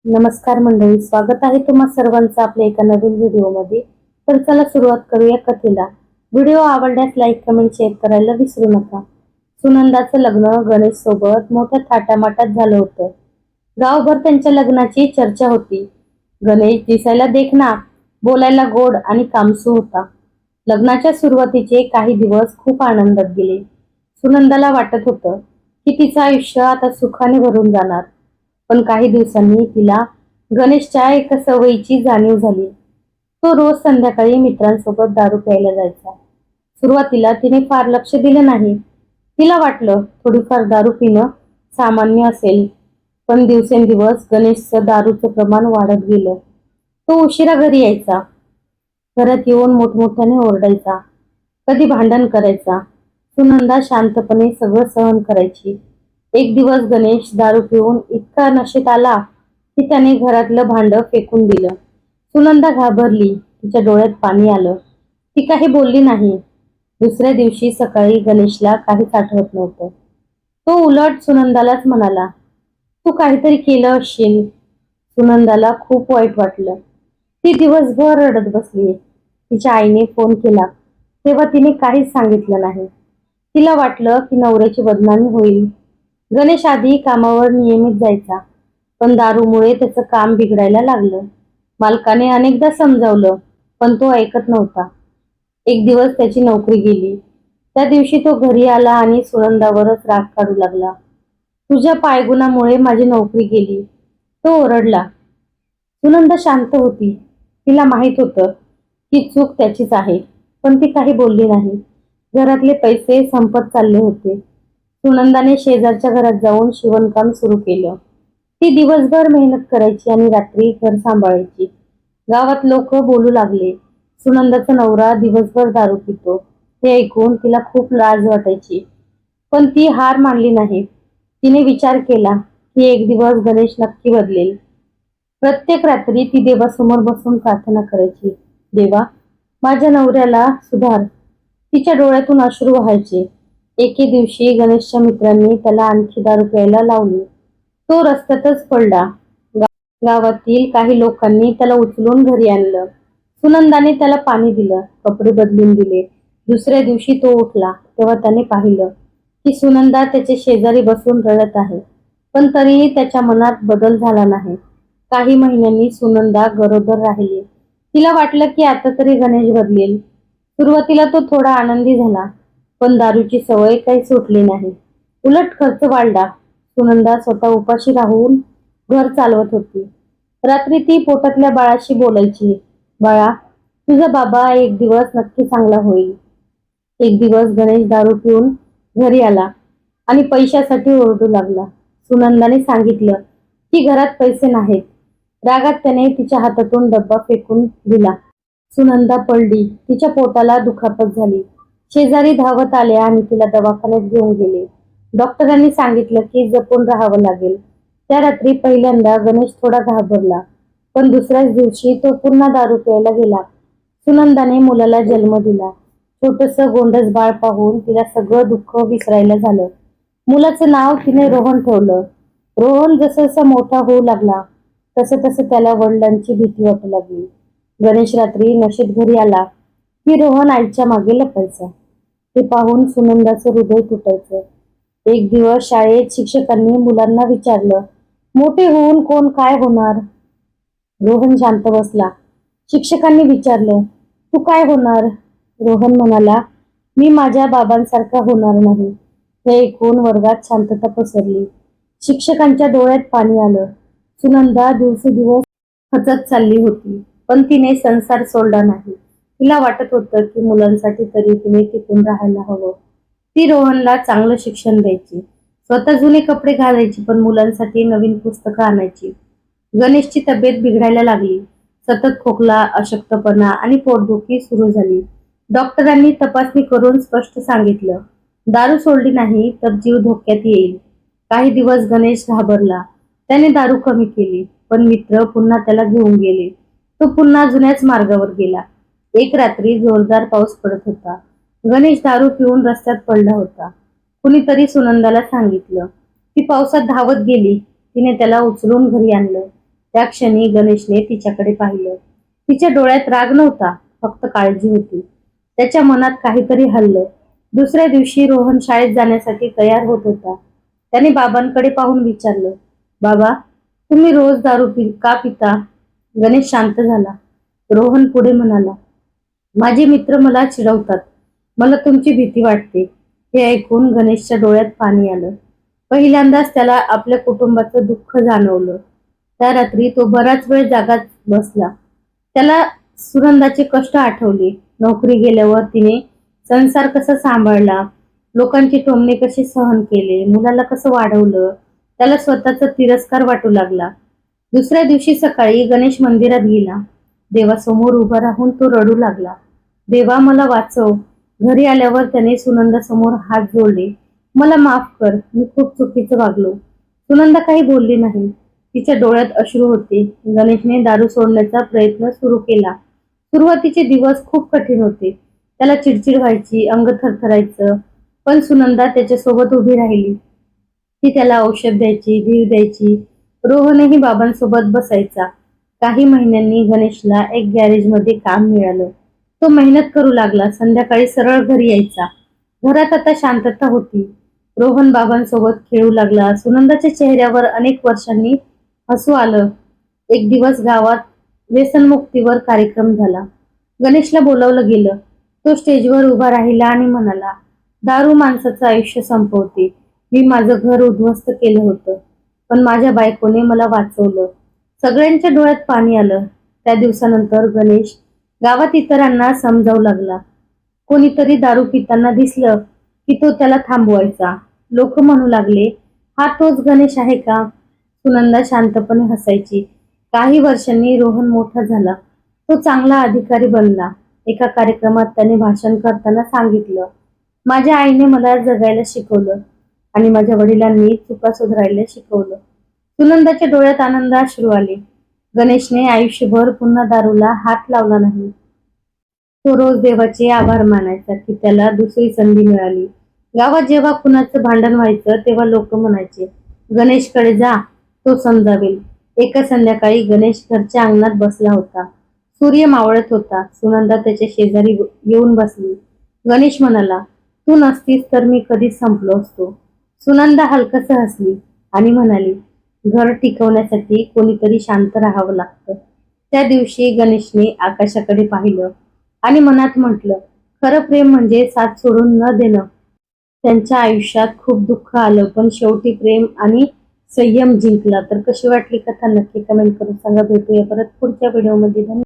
नमस्कार मंडळी, स्वागत आहे तुम्हा सर्वांचं आपल्या एका नवीन व्हिडिओमध्ये। तर चला सुरुवात करूया कथेला। व्हिडिओ आवडल्यास लाईक, कमेंट, शेअर करायला विसरू नका। सुनंदाचं लग्न गणेश सोबत मोठ्या थाटामाटात झालं होतं। गावभर त्यांच्या लग्नाची चर्चा होती। गणेश दिसायला देखणा, बोलायला गोड आणि कामसू होता। लग्नाच्या सुरुवातीचे काही दिवस खूप आनंदात गेले। सुनंदाला वाटत होतं की तिचं आयुष्य आता सुखाने भरून जाणार। पण काही दिवसांनी तिला गणेशच्या एका सवयीची जाणीव झाली। तो रोज संध्याकाळी मित्रांसोबत दारू प्यायला जायचा। सुरुवातीला तिने फार लक्ष दिलं नाही। तिला वाटलं थोडीफार दारू पिणं सामान्य असेल, पण दिवसेंदिवस गणेशचं दारूचं प्रमाण वाढत गेलं। तो उशिरा घरी यायचा, घरात येऊन मोठमोठ्याने ओरडायचा, कधी भांडण करायचा। सुनंदा शांतपणे सगळं सहन करायची। एक दिवस गणेश दारू पिऊन इतका नशेत आला की त्याने घरातलं भांड फेकून दिलं। सुनंदा घाबरली, तिच्या डोळ्यात पाणी आलं। ती काही बोलली नाही। दुसऱ्या दिवशी सकाळी गणेशला काहीच आठवत नव्हतं। तो उलट सुनंदालाच म्हणाला, तू काहीतरी केलं असशील। सुनंदाला खूप वाईट वाटलं। ती दिवसभर रडत बसली। तिच्या आईने फोन केला, तेव्हा तिने काहीच सांगितलं नाही। तिला वाटलं की नवऱ्याची बदनामी होईल। गणेश आधी कामावर नियमित जायचा, पण दारूमुळे त्याचं काम बिघडायला लागलं। मालकाने अनेकदा समजावलं, पण तो ऐकत नव्हता। एक दिवस त्याची नोकरी गेली। त्या दिवशी तो घरी आला आणि सुनंदावरच राग काढू लागला। तुझ्या पायगुणामुळे माझी नोकरी गेली, तो ओरडला। सुनंदा शांत होती। तिला माहित होतं की चूक त्याचीच आहे, पण ती काही बोलली नाही। घरातले पैसे संपत चालले होते। सुनंदाने शेजारच्या घरात जाऊन शिवणकाम सुरू केलं। ती दिवसभर मेहनत करायची आणि रात्री घर सांभाळायची। गावात लोक बोलू लागले, सुनंदाचा नवरा दिवसभर दारू पितो। हे ऐकून तिला खूप लाज वाटायची, पण ती हार मानली नाही। तिने विचार केला की एक दिवस गणेश नक्की बदलेल। प्रत्येक रात्री ती देवासमोर बसून प्रार्थना करायची, देवा, माझ्या नवऱ्याला सुधार। तिच्या डोळ्यातून अश्रू व्हायचे। एके दिवशी गणेशच्या मित्रांनी त्याला आणखी दारू प्यायला लावली। तो रस्त्यातच पडला। गावातील काही लोकांनी त्याला उचलून घरी आणलं। सुनंदाने त्याला पाणी दिलं, कपडे बदलून दिले। दुसऱ्या दिवशी तो उठला, तेव्हा त्याने पाहिलं की सुनंदा त्याच्या शेजारी बसून रडत आहे, पण तरीही त्याच्या मनात बदल झाला नाही। काही महिन्यांनी सुनंदा गरोदर राहिली। तिला वाटलं की आता तरी गणेश बदलेल। सुरुवातीला तो थोडा आनंदी झाला, पण दारूची सवय काही सुटली नाही। उलट खर्च वाढला। सुनंदा स्वतः उपाशी राहून घर चालवत होती। रात्री ती पोटातल्या बाळाशी बोलायची, बाळा, तुझा बाबा एक दिवस नक्की चांगला होईल। एक दिवस गणेश दारू पिऊन घरी आला आणि पैशासाठी ओरडू लागला। सुनंदाने सांगितलं की घरात पैसे नाहीत। रागात त्याने तिच्या हातातून डब्बा फेकून दिला। सुनंदा पडली, तिच्या पोटाला दुखापत झाली। शेजारी धावत आले आणि तिला दवाखान्यात घेऊन गेले। डॉक्टरांनी सांगितलं की जपून राहावं लागेल। त्या रात्री पहिल्यांदा गणेश थोडा घाबरला, पण दुसऱ्याच दिवशी तो पुन्हा दारू प्यायला गेला। सुनंदाने मुलाला जन्म दिला। छोटंसं गोंडस बाळ पाहून तिला सगळं दुःख विसरायला झालं। मुलाचं नाव तिने रोहन ठेवलं। रोहन जसं जसं मोठा होऊ लागला, तसं तसं त्याला वडिलांची भीती वाटू लागली। गणेश रात्री नशेत घरी आला की रोहन आईच्या मागे लपायचा। ते पाहून सुनंदाचं हृदय तुटायचं। एक दिवस शाळेत शिक्षकांनी मुलांना विचारलं, मोठे होऊन कोण काय होणार? रोहन शांत बसला। शिक्षकांनी विचारलं, तू काय होणार? रोहन म्हणाला, मी माझ्या बाबांसारखा होणार नाही। हे ऐकून वर्गात शांतता पसरली। शिक्षकांच्या डोळ्यात पाणी आलं। सुनंदा दिवसेदिवस खचत चालली होती, पण तिने संसार सोडला नाही। तिला वाटत होतं की मुलांसाठी तरी तिने टिकून राहायला हवं। ती रोहनला चांगलं शिक्षण द्यायची, स्वतः जुने कपडे घालायची, पण मुलांसाठी नवीन पुस्तकं आणायची। गणेशची तब्येत बिघडायला लागली। सतत खोकला, अशक्तपणा आणि पोटदुखी सुरू झाली। डॉक्टरांनी तपासणी करून स्पष्ट सांगितलं, दारू सोडली नाही तर जीव धोक्यात येईल। काही दिवस गणेश घाबरला। त्याने दारू कमी केली, पण मित्र पुन्हा त्याला घेऊन गेले। तो पुन्हा जुन्याच मार्गावर गेला। एक रात्री जोरदार पाऊस पडत होता। गणेश दारू पिऊन रस्त्यात पडला होता। कुणीतरी सुनंदाला सांगितलं। ती पावसात धावत गेली। तिने त्याला उचलून घरी आणलं। त्या क्षणी गणेशने तिच्याकडे पाहिलं. तिच्या डोळ्यात राग नव्हता, फक्त काळजी होती. त्याच्या मनात काहीतरी हललं. दुसऱ्या दिवशी रोहन शाळेत जाण्यासाठी तयार होत होता. त्याने बाबांकडे पाहून विचारलं, बाबा, तुम्ही रोज दारू का पिता? गणेश शांत झाला. रोहन पुढे म्हणाला, माझे मित्र मला चिडवतात, मला तुमची भीती वाटते. हे ऐकून गणेशच्या डोळ्यात पाणी आलं. पहिल्यांदाच त्याला आपल्या कुटुंबाचं दुःख जाणवलं. त्या रात्री तो बराच वेळ जागाच बसला. त्याला सुनंदाचे कष्ट आठवले. नोकरी गेल्यावर तिने संसार कसा सांभाळला, लोकांची टोमणे कशी सहन केले, मुलाला कसं वाढवलं. त्याला स्वतःचा तिरस्कार वाटू लागला. दुसऱ्या दिवशी सकाळी गणेश मंदिरात गेला. देवासमोर उभा राहून तो रडू लागला, देवा मला वाचव. घरी आल्यावर त्याने सुनंदासमोर हात जोडले. मला माफ कर, मी खूप चुकीचं वागलो. सुनंदा काही बोलली नाही. तिच्या डोळ्यात अश्रू होते. गणेशने दारू सोडण्याचा प्रयत्न सुरू केला. सुरुवातीचे दिवस खूप कठीण होते. त्याला चिडचिड व्हायची, अंग थरथरायचं. पण सुनंदा त्याच्यासोबत उभी राहिली. ती त्याला औषध द्यायची, धीर द्यायची. रोहनही बाबांसोबत बसायचा. काही महिन्यांनी गणेशला एक गॅरेजमध्ये काम मिळालं. तो मेहनत करू लागला. संध्याकाळी सरळ घरी यायचा. घरात आता शांतता होती. रोहन बाबांसोबत खेळू लागला. सुनंदाच्या चेहऱ्यावर अनेक वर्षांनी हसू आलं. एक दिवस गावात व्यसनमुक्तीवर कार्यक्रम झाला. गणेशला बोलावलं गेलं. तो स्टेजवर उभा राहिला आणि म्हणाला, दारू माणसाचं आयुष्य संपवते. मी माझं घर उद्ध्वस्त केलं होतं, पण माझ्या बायकोने मला वाचवलं. सगळ्यांच्या डोळ्यात पाणी आलं. त्या दिवसानंतर गणेश गावात इतरांना समजावू लागला. कोणीतरी दारू पिताना दिसलं की तो त्याला थांबवायचा. लोक म्हणू लागले, हा तोच गणेश आहे का? सुनंदा शांतपणे हसायची. काही वर्षांनी रोहन मोठा झाला. तो चांगला अधिकारी बनला. एका कार्यक्रमात त्याने भाषण करताना सांगितलं, माझ्या आईने मला जगायला शिकवलं आणि माझ्या वडिलांनी चुका सुधारायला शिकवलं. सुनंदाच्या डोळ्यात आनंद अश्रू आले. गणेशने आयुष्यभर पुन्हा दारूला हात लावला नाही. तो रोज देवाचे आभार मानायचा की त्याला दुसरी संधी मिळाली. गावात जेव्हा कुणाचं भांडण व्हायचं तेव्हा लोक म्हणायचे, गणेशकडे जा, तो समजावेल. एका संध्याकाळी गणेश घरच्या अंगणात बसला होता. सूर्य मावळत होता. सुनंदा त्याच्या शेजारी येऊन बसली. गणेश म्हणाला, तू नसतीस तर मी कधीच संपलो असतो. सुनंदा हलकस हसली आणि म्हणाली, घर टिकवण्यासाठी कोणीतरी शांत राहावं लागतं. त्या दिवशी गणेशने आकाशाकडे पाहिलं आणि मनात म्हटलं, खरं प्रेम म्हणजे साथ सोडून न देणं. त्यांच्या आयुष्यात खूप दुःख आलं, पण शेवटी प्रेम आणि संयम जिंकला. तर कशी वाटली कथा नक्की कमेंट करून सांगा. भेटूया परत पुढच्या व्हिडिओमध्ये.